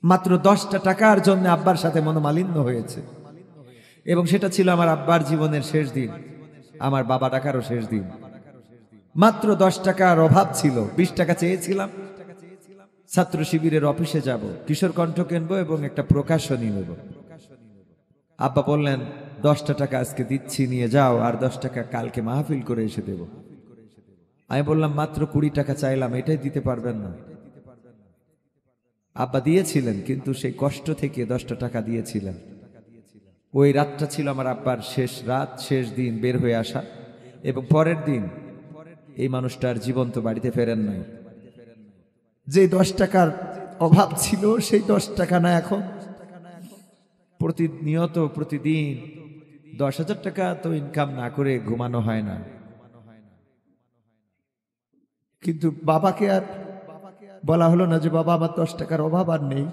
মাত্র 10টা টাকার জন্য আব্বার সাথে মনোমালিন্য হয়েছে, এবং সেটা ছিল আমার আব্বার জীবনের শেষ দিন, আমার বাবা টাকারও শেষ দিন। মাত্র 10 টাকার অভাব ছিল। 20 টাকা চেয়েছিলাম, ছাত্র শিবিরের অফিসে যাব, কিশোর কণ্ঠ কিনবো এবং একটা প্রকাশনী নেব। আব্বা বললেন 10টা টাকা আজকে দিচ্ছি, নিয়ে যাও, আর 10 টাকা কালকে মাহফিল করে এসে দেব। আমি বললাম মাত্র 20 টাকা চাইলাম, এটাই দিতে পারবেন না? আব্বা দিয়েছিলেন, কিন্তু সেই কষ্ট থেকে 10টা টাকা দিয়েছিলেন। ওই রাতটা ছিল আমার আব্বার শেষ রাত, শেষ দিন বের হয়ে আসা, এবং পরের দিন এই মানুষটার জীবন্ত বাড়িতে ফেরেন নাই। যে 10 টাকার অভাব ছিল সেই 10 টাকা না এখন প্রতিনিয়ত প্রতিদিন 10,000 টাকা তো ইনকাম না করে ঘুমানো হয় না। কিন্তু বাবাকে আর বলা হলো না যে বাবা আমার 10 টাকার অভাব আর নেই।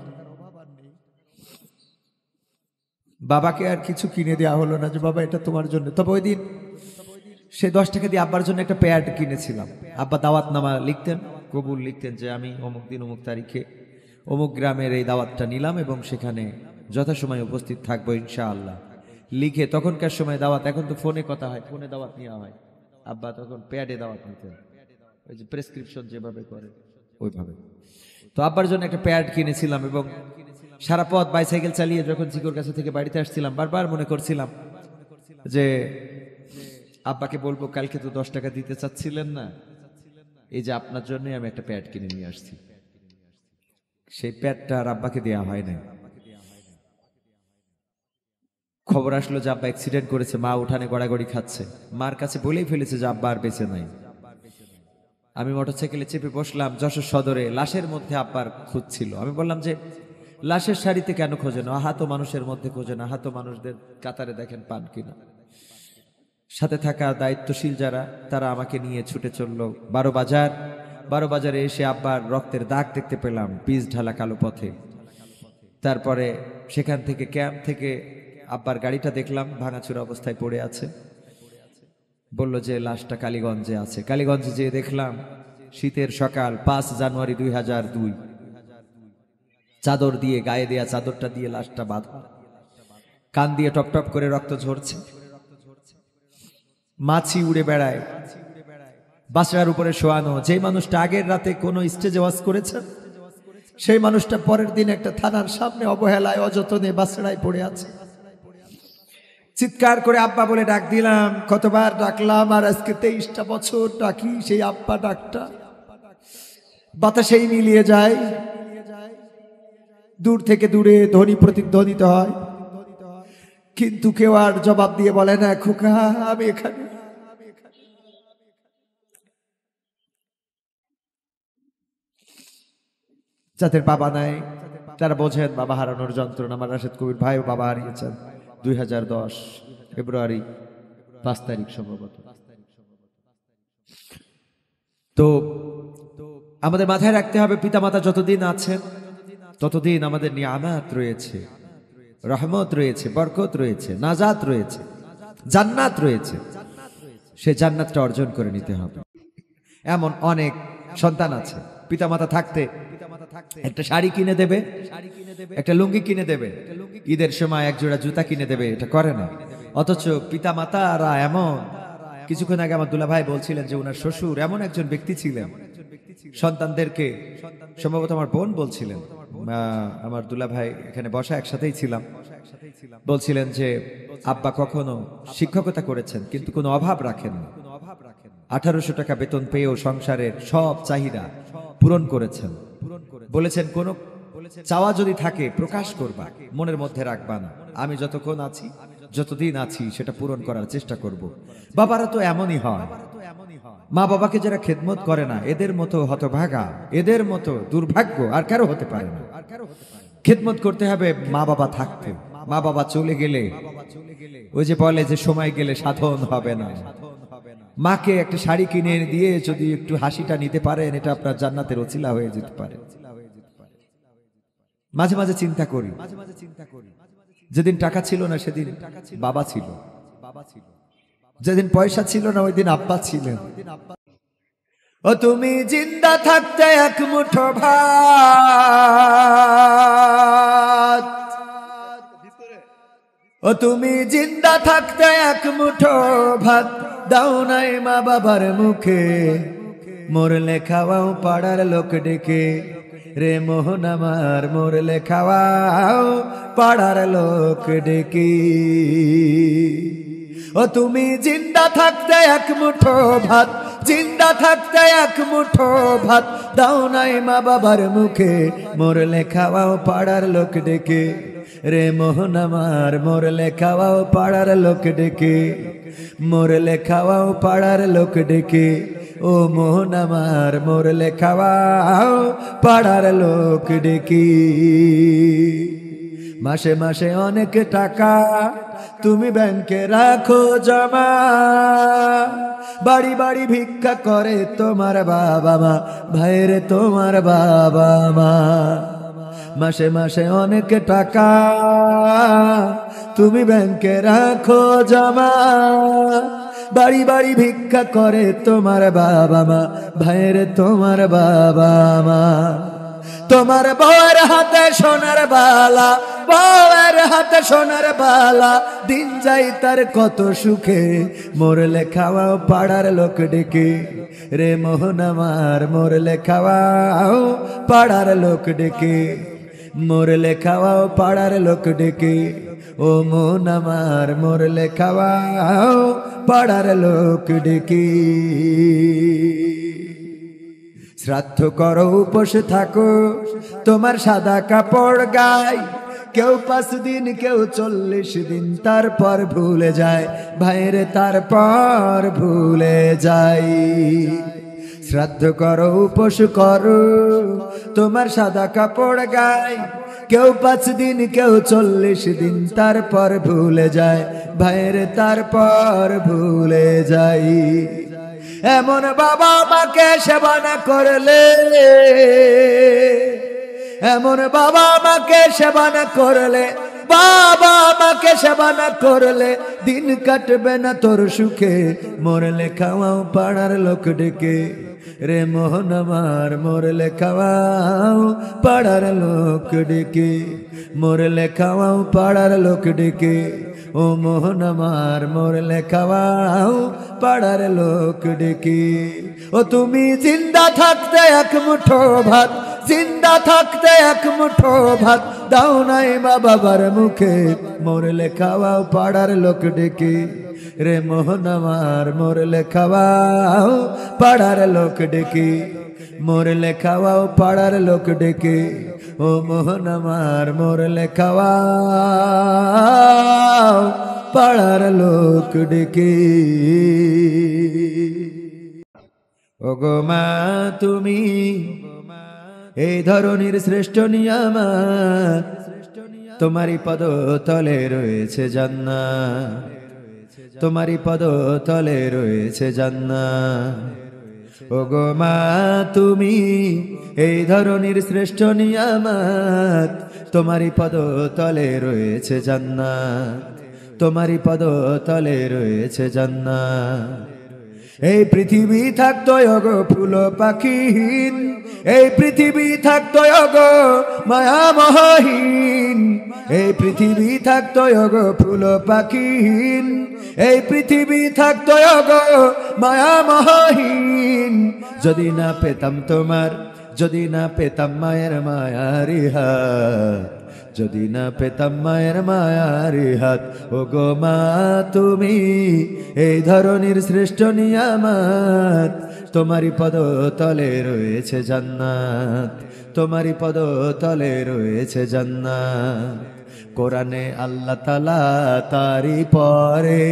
বাবাকে আর কিছু কিনে দেওয়া হলো না যে বাবা এটা তোমার জন্য। তবে ওই দিন সেই 10 টাকা দিয়ে আব্বার জন্য একটা প্যাড কিনেছিলাম। আব্বা দাওয়াতনামা লিখতেন, কবুল লিখতেন যে আমি অমুক দিন অমুক তারিখে অমুক গ্রামের এই দাওয়াতটা নিলাম এবং সেখানে যথাসময় উপস্থিত থাকবো ইনশাআল্লাহ। লিখে তখনকার সময় দাওয়াত, এখন তো ফোনে কথা হয়, ফোনে দাওয়াত নেওয়া হয়, আব্বা তখন প্যাডে দাওয়াত নিতেন, ওই যে প্রেসক্রিপশন যেভাবে করে ওইভাবে। তো আব্বার জন্য একটা প্যাড কিনেছিলাম, এবং সারা পথ বাইসাইকেল চালিয়ে যখন চিকুর কাছে থেকে বাড়িতে আসছিলাম বারবার মনে করছিলাম যে আব্বাকে বলবো কালকে তো 10 টাকা দিতে চাচ্ছিলেন না, এই যে আপনার জন্যই আমি একটা প্যাড কিনে নিয়ে আসছি। সেই প্যাডটা আর আব্বাকে দেওয়া হয় না। খবর আসলো যে আব্বা অ্যাক্সিডেন্ট করেছে, মা উঠানে গড়াগড়ি খাচ্ছে, মার কাছে বলেই ফেলেছে যে আব্বা আর বেঁচে নাই। আমি মোটরসাইকেলে চেপে বসলাম, যশোর সদরে লাশের মধ্যে আব্বার খুঁজছিল। আমি বললাম যে লাশের শাড়িতে কেন খোঁজেন, আহত মানুষের মধ্যে খোঁজেন, আহত মানুষদের কাতারে দেখেন পান কিনা। সাথে থাকা দায়িত্বশীল যারা, তারা আমাকে নিয়ে ছুটে চললো 12 বাজার। 12 বাজারে এসে আব্বার রক্তের দাগ দেখতে পেলাম পিচ ঢালা কালো পথে। তারপরে সেখান থেকে ক্যাম্প থেকে আব্বার গাড়িটা দেখলাম ভাঙাচুরা অবস্থায় পড়ে আছে। বলল যে লাশটা কালীগঞ্জে আছে। কালীগঞ্জে যেয়ে দেখলাম শীতের সকাল 5 জানুয়ারি 2002, চাদর দিয়ে, গায়ে দেয়া চাদরটা দিয়ে লাশটা বাঁধা, কান দিয়ে টপ টপ করে রক্ত ঝরছে, মাছি উড়ে বেড়ায়, বাসরার উপরে শোয়ানো। যে মানুষটা আগের রাতে কোনো স্টেজে ওয়াজ করেছে সেই মানুষটা পরের দিন একটা থানার সামনে অবহেলায় অযতনে বাসরায় পড়ে আছে। চিৎকার করে আব্বা বলে ডাক দিলাম, কতবার ডাকলাম, আর আজকে 23টা বছর ডাকি সেই আব্বা ডাকটা বাতাসেই মিলিয়ে যায়। দূর থেকে দূরে ধ্বনি প্রতিধ্বনিত হয়, কিন্তু কেউ আর জবাব দিয়ে বলে না খোকা আমি এখানে। যাদের বাবা নাই তারা বোঝেন বাবা হারানোর যন্ত্রণা। আমার রাশেদ কবির ভাইও বাবা হারিয়েছেন 2010 ফেব্রুয়ারি 5 তারিখ সম্ভবত। তো আমাদের মাথায় রাখতে হবে পিতামাতা যতদিন আছেন ততদিন আমাদের নিয়ামত রয়েছে, রহমত রয়েছে, বরকত রয়েছে, নাজাত রয়েছে, জান্নাত রয়েছে। সে জান্নাতটা অর্জন করে নিতে হবে। এমন অনেক সন্তান আছে পিতামাতা থাকতে একটা শাড়ি কিনে দেবে, একটা লুঙ্গি কিনে দেবে, ঈদের সময় এক জোড়া জুতা কিনে দেবে, এটা করে না। অথচ পিতামাতারা এমন, কিছুক্ষণ আগে আমার দুলা ভাই বলছিলেন যে ওনার শ্বশুর এমন একজন ব্যক্তি ছিলেন, সন্তানদেরকে, সম্ভবত আমার বোন বলছিলেন, আমার দুলা ভাই এখানে বসা একসাথেই ছিলাম, বলছিলেন যে আব্বা কখনো শিক্ষকতা করেছেন কিন্তু কোনো অভাব রাখেন, 1800 টাকা বেতন পেয়েও সংসারের সব চাহিদা পূরণ করেছেন। বলেছেন কোন চাওয়া যদি থাকে প্রকাশ করবা, মনের মধ্যে রাখবা না, আমি যতক্ষণ আছি, যতদিন আছি সেটা পূরণ করার চেষ্টা করব। বাবারা তো এমনই হয়, মা বাবাকে যারা খেদমত করে না এদের মতো হতভাগা, এদের মতো দুর্ভাগ্য আর কারো হতে পারে না। খেদমত করতে হবে মা বাবা থাকতে। মা বাবা চলে গেলে ওই যে বলে যে সময় গেলে সাধন হবে না। মাকে একটা শাড়ি কিনে দিয়ে যদি একটু হাসিটা নিতে পারেন, এটা আপনার জান্নাতের ওসিলা হয়ে যেতে পারে। মাঝে মাঝে চিন্তা করি, যেদিন টাকা ছিল না সেদিন বাবা ছিল, যেদিন পয়সা ছিল না ওই দিন আব্বা ছিলেন। ও তুমি জিন্দা থাকতে এক মুঠো ভাত ও তুমি জিন্দা থাকতে এক মুঠো ভাত দাও নাই মা বাবার মুখে, মরলে খাওয়াও পাড়ার লোক ডেকে, রে মোহন আমার মরলে খাওয়াও পাড়ার লোক ডেকে। ও তুমি জিন্দা থাকতে এক মুঠো ভাত, জিন্দা থাকতে এক মুঠো ভাত দাও নাই মা বাবার মুখে, মরলে খাওয়াও পাড়ার লোক ডেকে, রে মোহন আমার মরলে খাওয়াও পাড়ার লোক ডেকে, মরলে খাওয়াও পাড়ার লোক ডেকে, ও মোহন আমার মরলে খাওয়াও পাড়ার লোক ডেকে। মাসে মাসে অনেক টাকা তুমি ব্যাংকে রাখো জমা, বাড়ি বাড়ি ভিক্ষা করে তোমার বাবা মা, ভাইয়ের তোমার বাবা মা। মাসে মাসে অনেক টাকা তুমি ব্যাংকে রাখো জমা, বাড়ি বাড়ি ভিক্ষা করে তোমার বাবা মা, ভাইয়ের তোমার বাবা মা। তোমার বউয়ের হাতে সোনার বালা, বউয়ের হাতে সোনার বালা, দিন যাই তার কত সুখে, মরলে খাওয়াও পাড়ার লোক ডেকে, রে মোহন আমার মরলে খাওয়াও পাড়ার লোক ডেকে, মরলে খাওয়াও পাড়ার লোক ডেকে, ও মোহন আমার মরলে খাওয়াও পাড়ার লোক ডেকে। শ্রাদ্ধ করো উপোস থাকো তোমার সাদা কাপড় গায়, কেউ 5 দিন কেউ 40 দিন, তারপর ভুলে যায় ভাইরে, তারপর ভুলে যায়। শ্রাদ্ধ করো উপোস করো তোমার সাদা কাপড় গায়, কেউ 5 দিন কেউ 40 দিন, তারপর ভুলে যায় ভাইরে, তারপর ভুলে যায়। এমন বাবা মাকে সেবা না করলে, এমন বাবা মাকে সেবা না করলে, বাবা মাকে সেবা না করলে দিন কাটবে না তোর সুখে, মরলে খাওয়াও পাড়ার লোক ডেকে, রে মোহন আমার মরলে খাওয়াও পাড়ার লোক ডেকে, মরলে খাওয়াও পাড়ার লোক ডেকে, ও মোহন আমার মরলে খাওয়াও পাড়ার লোক ডেকে। ও তুমি জিন্দা থাকতে এক মুঠো ভাত, জিন্দা থাকতে এক মুঠো ভাত দাও নাই মা বাবার মুখে, মরলে খাওয়াও পাড়ার লোক ডেকে, রে মোহন আমার মরলে খাওয়াও পাড়ার লোক ডেকে, মরলে খাওয়াও পাড়ার লোক ডেকে, ও মোহন আমার মরলে খাওয়াও পাড়ার লোক ডেকে। ওগো মা তুমি এই ধরনের শ্রেষ্ঠ নিয়ামত, তোমারই পদ তলে রয়েছে জান্নাত, তোমারই পদ তলে রয়েছে জান্নাত। ওগো মা তুমি এই ধরনের শ্রেষ্ঠ নিয়ামত, তোমারই পদ তলে রয়েছে জান্নাত, তোমারই পদ তলে রয়েছে জান্নাত। এই পৃথিবী থাকতো ওগো ফুল পাখিহীন, এই পৃথিবী থাকতো ওগো মায়া মহীন, এই পৃথিবী থাকতো ওগো ফুল পাখিহীন, এই পৃথিবী থাকতো ওগো মায়া মহীন, যদি না পেতাম তোমার, যদি না পেতাম মায়ের মায়ারি হাত, যদি না পেতাম মায়ের মায়ারি হাত। ওগো মা তুমি এই ধরনের শ্রেষ্ঠ নিয়ামত, তোমারই পদ তলে রয়েছে জান্নাত, তোমারই পদ তলে রয়েছে জান্নাত। কোরআনে আল্লাহ তাআলা তারই পরে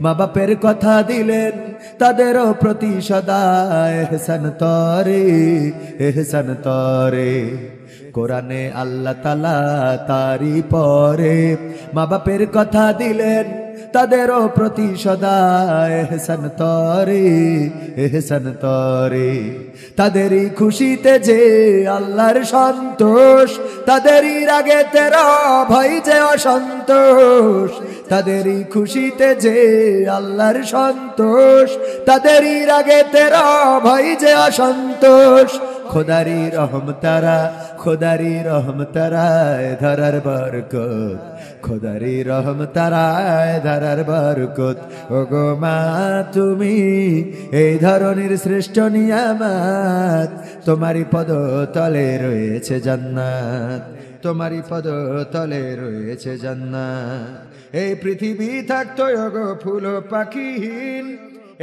মা বাপের কথা দিলেন, তাদেরও প্রতি সদা এহসান তরে, এহসান তরে। কোরআনে আল্লাহ তাআলা তারই পরে মা বাপের কথা দিলেন, তাদেরও প্রতি সদা এহসান তরে, এহসান তরে। তাদেরই খুশিতে যে আল্লাহর সন্তোষ, তাদেরই রাগে তেরা ভয় যে অসন্তোষ, তাদেরই খুশিতে যে আল্লাহর সন্তোষ, তাদেরই রাগে তেরা ভয় যে অসন্তোষ। খোদারি রহম তারা, খোদারি রহম তারায় ধরার বরকত, খোদারি রহম তারায় ধরার বরকত। ওগো মা তুমি এই ধরনের শ্রেষ্ঠ নিয়ামত, তোমারই পদ তলে রয়েছে জান্নাত, তোমারই পদ তলে রয়েছে জান্নাত। এই পৃথিবী থাকতো ওগো ফুল পাখিহীন,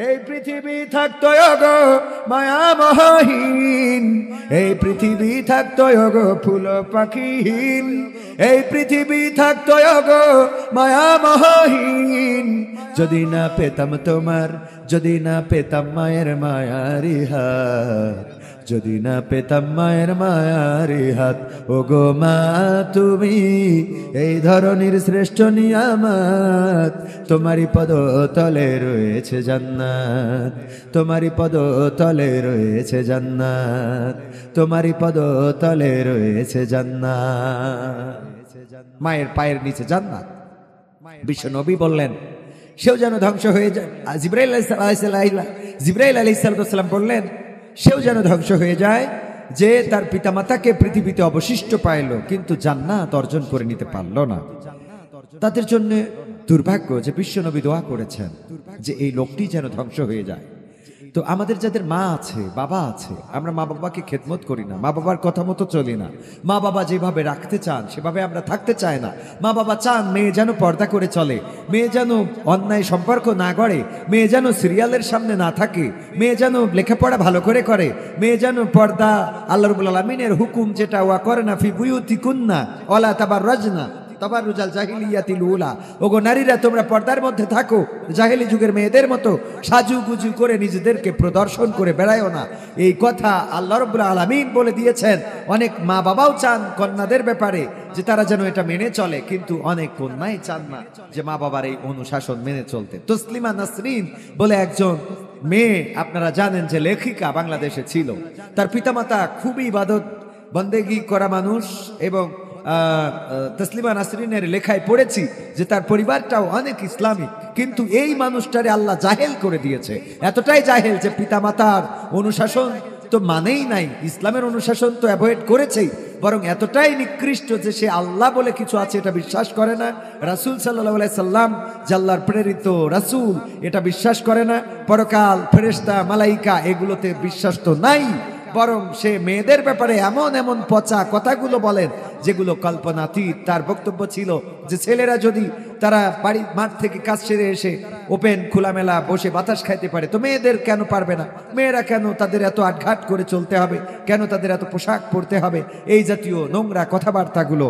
এই পৃথিবী থাকতো ওগো মায়ামহীন, এই পৃথিবী থাকতো ওগো ফুল পাখিহীন, এই পৃথিবী থাকতো ওগো মায়ামহীন, যদি না পেতাম তোমার, যদি না পেতাম মায়ের মায়ারি হাত, যদি না পেতাম মায়ের মায়ারি হাত। ওগো মা তুমি এই ধরনের শ্রেষ্ঠ নিয়ামত, তোমারই পদ তলে রয়েছে জান্নাত, তোমারই পদ তলে রয়েছে জান্নাত, তোমারই পদ তলে রয়েছে জান্নাত। মায়ের পায়ের নিচে জান্নাত। বিশ্ব নবী বললেন সেও যেন ধ্বংস হয়ে যায়। জিবরাইল আলাইহিস সালাম বললেন সেও যেন ধ্বংস হয়ে যায় যে তার পিতামাতাকে পৃথিবীতে অবশিষ্ট পাইল কিন্তু জান্নাত অর্জন করে নিতে পারল না। তাদের জন্য দুর্ভাগ্য যে বিশ্বনবী দোয়া করেছেন যে এই লোকটি যেন ধ্বংস হয়ে যায়। তো আমাদের যাদের মা আছে, বাবা আছে, আমরা মা বাবাকে খেদমত করি না, মা বাবার কথা মতো চলি না, মা বাবা যেভাবে রাখতে চান সেভাবে আমরা থাকতে চাই না। মা বাবা চান মেয়ে যেন পর্দা করে চলে, মেয়ে যেন অন্যায় সম্পর্ক না গড়ে, মেয়ে যেন সিরিয়ালের সামনে না থাকে, মেয়ে যেন লেখাপড়া ভালো করে করে, মেয়ে যেন পর্দা আল্লাহ রাব্বুল আলামিনের হুকুম যেটা ওয়া করনা ফি বুয়ুতিকুন্না ওয়ালা তাবাররাজনা তাবাররুজাল জাহিলিয়াতিল উলা। ওগো নারীরা তোমরা পর্দার মধ্যে থাকো, জাহেলি যুগের মেয়েদের মতো সাজুগুজু করে নিজেদেরকে প্রদর্শন করে বেড়ায়ও না। এই কথা আল্লাহ রাব্বুল আলামিন বলে দিয়েছেন। অনেক মা বাবাও চান কন্যাদের ব্যাপারে যে তারা যেন এটা মেনে চলে, কিন্তু অনেক কন্যাই চান না যে মা বাবার এই অনুশাসন মেনে চলতে। তসলিমা নাসরিন বলে একজন মেয়ে, আপনারা জানেন যে লেখিকা বাংলাদেশে ছিল। তার পিতামাতা খুবই ইবাদত বন্দেগী করা মানুষ এবং তসলিমা নাসরিনের লেখায় পড়েছি যে তার পরিবারটাও অনেক ইসলামিক, কিন্তু এই মানুষটারে আল্লাহ জাহেল করে দিয়েছে। এতটাই জাহেল যে পিতামাতার অনুশাসন তো মানেই নাই, ইসলামের অনুশাসন তো অ্যাভয়েড করেছেই, বরং এতটাই নিকৃষ্ট যে সে আল্লাহ বলে কিছু আছে এটা বিশ্বাস করে না, রাসূল সাল্লাল্লাহু আলাইহি সাল্লাম জাল্লার প্রেরিত রাসূল এটা বিশ্বাস করে না, পরকাল ফেরেশতা মালাইকা এগুলোতে বিশ্বাস তো নাই, বরং সে মেয়েদের ব্যাপারে এমন এমন পচা কথাগুলো বলেন যেগুলো কল্পনাতীত। তার বক্তব্য ছিল যে ছেলেরা যদি তারা বাড়ি মাঠ থেকে কাজ সেরে এসে ওপেন খোলামেলা বসে বাতাস খাইতে পারে তো মেয়েদের কেন পারবে না, মেয়েরা কেন তাদের এত আটঘাট করে চলতে হবে, কেন তাদের এত পোশাক পরতে হবে, এই জাতীয় নোংরা কথাবার্তাগুলো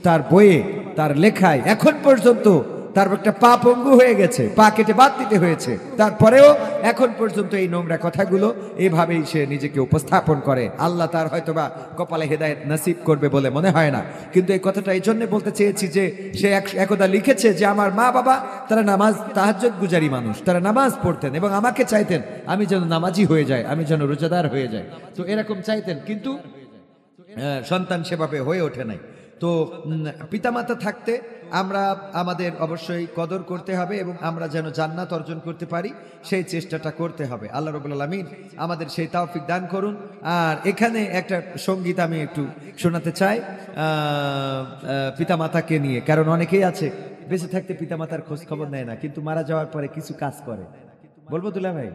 তার বইয়ে তার লেখায় এখন পর্যন্ত তার একটা পা পঙ্গু হয়ে গেছে, পা কেটে বাদ দিতে হয়েছে, তারপরেও এখন পর্যন্ত এই নোংরা কথাগুলো এভাবেই সে নিজেকে উপস্থাপন করে। আল্লাহ তার হয়তোবা কপালে হেদায়েত নসিব করবে বলে মনে হয় না, কিন্তু এই কথাটা এই জন্য বলতে চেয়েছি যে সে একদা লিখেছে যে আমার মা বাবা তারা নামাজ তাহাজ্জুদ গুজারি মানুষ, তারা নামাজ পড়তেন এবং আমাকে চাইতেন আমি যেন নামাজি হয়ে যাই, আমি যেন রোজাদার হয়ে যাই, তো এরকম চাইতেন, কিন্তু সন্তান সেভাবে হয়ে ওঠে নাই। তো পিতামাতা থাকতে আমরা আমাদের অবশ্যই কদর করতে হবে এবং আমরা যেন জান্নাত অর্জন করতে পারি সেই চেষ্টাটা করতে হবে। আল্লাহ রাব্বুল আলামিন আমাদের সেই তৌফিক দান করুন। আর এখানে একটা সঙ্গীত আমি একটু শোনাতে চাই পিতামাতাকে নিয়ে, কারণ অনেকেই আছে বেঁচে থাকতে পিতামাতার খোঁজ খবর নেয় না, কিন্তু মারা যাওয়ার পরে কিছু কাজ করে। বলবো দুলা ভাই?